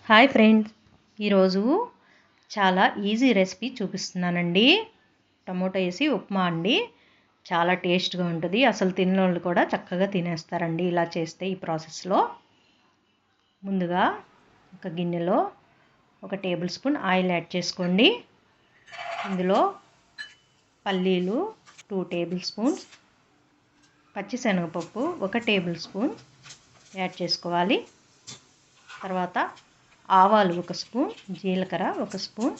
Hi friends, ఈరోజు చాలా easy recipe చూపిస్తున్నానండి. టమోటా వేసి ఉప్మా అండి. చాలా టేస్ట్గా ఉంటుంది. అసలు తిన్నోళ్ళు కూడా చక్కగా తినేస్తారండి ఇలా చేస్తే. ఈ ప్రాసెస్లో ముందుగా ఒక గిన్నెలో 1 టేబుల్ స్పూన్ ఆయిల్ యాడ్ చేసుకోండి. ఇందులో పల్లీలు 2 టేబుల్ స్పూన్స్, పచ్చిశనగపప్పు 1 టేబుల్ స్పూన్ యాడ్ చేసుకోవాలి. తర్వాత ఆవాలు 1 స్పూన్, జీలకర్ర 1 స్పూన్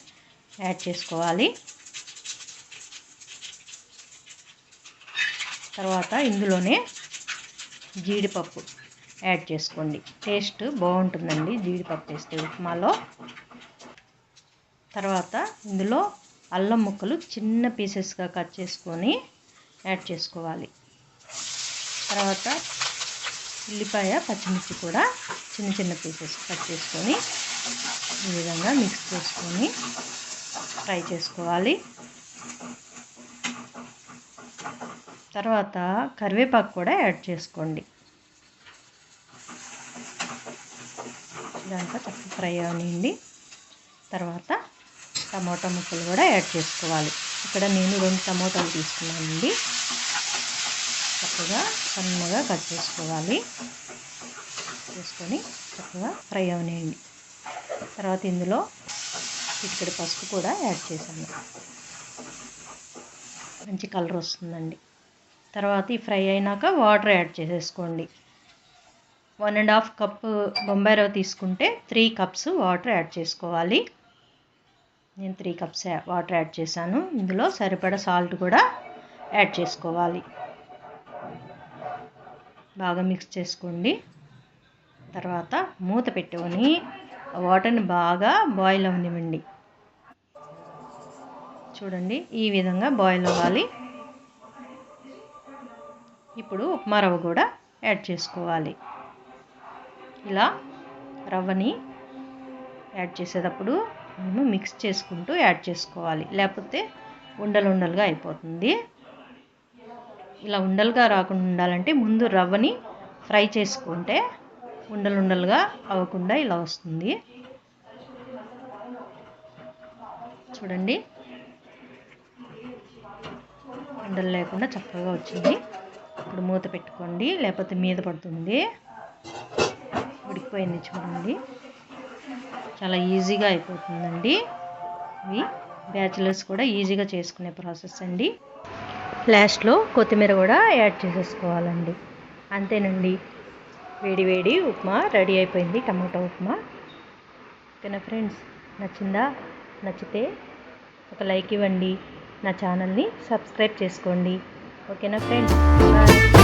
యాడ్ చేసుకోవాలి. తర్వాత ఇందులోనే జీడిపప్పు యాడ్ చేసుకోండి. టేస్ట్ బాగుంటుందండి జీడిపప్పు వేస్తే ఉప్మాలో. తర్వాత ఇందులో అల్లం ముక్కలు చిన్న పీసెస్గా కట్ చేసుకొని యాడ్ చేసుకోవాలి. తర్వాత ఉల్లిపాయ, పచ్చిమిర్చి కూడా చిన్న చిన్న పీసెస్ కట్ చేసుకొని ఈ విధంగా మిక్స్ చేసుకొని ఫ్రై చేసుకోవాలి. తర్వాత కరివేపాకు కూడా యాడ్ చేసుకోండి. ఇదంతా చక్కగా ఫ్రై అవనియండి. తర్వాత టమోటా ముక్కలు కూడా యాడ్ చేసుకోవాలి. ఇక్కడ నేను 2 టమోటాలు తీసుకున్నానండి. చక్కగా సన్నగా కట్ చేసుకోవాలి. చేసుకొని చక్కగా ఫ్రై అవనియండి. తర్వాత ఇందులో చిటికెడు పసుపు కూడా యాడ్ చేశాను. మంచి కలర్ వస్తుందండి. తర్వాత ఈ ఫ్రై అయినాక వాటర్ యాడ్ చేసేసుకోండి. 1.5 కప్పు బొంబాయి రవ్వ తీసుకుంటే 3 కప్స్ వాటర్ యాడ్ చేసుకోవాలి. నేను 3 కప్స్ వాటర్ యాడ్ చేశాను. ఇందులో సరిపడా సాల్ట్ కూడా యాడ్ చేసుకోవాలి. బాగా మిక్స్ చేసుకోండి. తర్వాత మూత పెట్టుకొని వాటర్ని బాగా బాయిల్ అవనివ్వండి. చూడండి, ఈ విధంగా బాయిల్ అవ్వాలి. ఇప్పుడు ఉప్మా రవ్వ కూడా యాడ్ చేసుకోవాలి. ఇలా రవ్వని యాడ్ చేసేటప్పుడు మేము మిక్స్ చేసుకుంటూ యాడ్ చేసుకోవాలి, లేకపోతే ఉండలుగా అయిపోతుంది. ఇలా ఉండలుగా రాకుండా ఉండాలంటే ముందు రవ్వని ఫ్రై చేసుకుంటే ఉండలుగా అవ్వకుండా ఇలా వస్తుంది. చూడండి, ఉండలు లేకుండా చక్కగా వచ్చింది. ఇప్పుడు మూత పెట్టుకోండి, లేకపోతే మీద పడుతుంది. ఉడికిపోయింది చూడండి. చాలా ఈజీగా అయిపోతుందండి. ఇవి బ్యాచిలర్స్ కూడా ఈజీగా చేసుకునే ప్రాసెస్ అండి. లాస్ట్లో కొత్తిమీర కూడా యాడ్ చేసేసుకోవాలండి. అంతేనండి, వేడి వేడి ఉప్మా రెడీ అయిపోయింది. టమాటా ఉప్మా. ఓకేనా ఫ్రెండ్స్, నచ్చిందా? నచ్చితే ఒక లైక్ ఇవ్వండి. నా ఛానల్ని సబ్స్క్రైబ్ చేసుకోండి. ఓకేనా ఫ్రెండ్స్, బాయ్.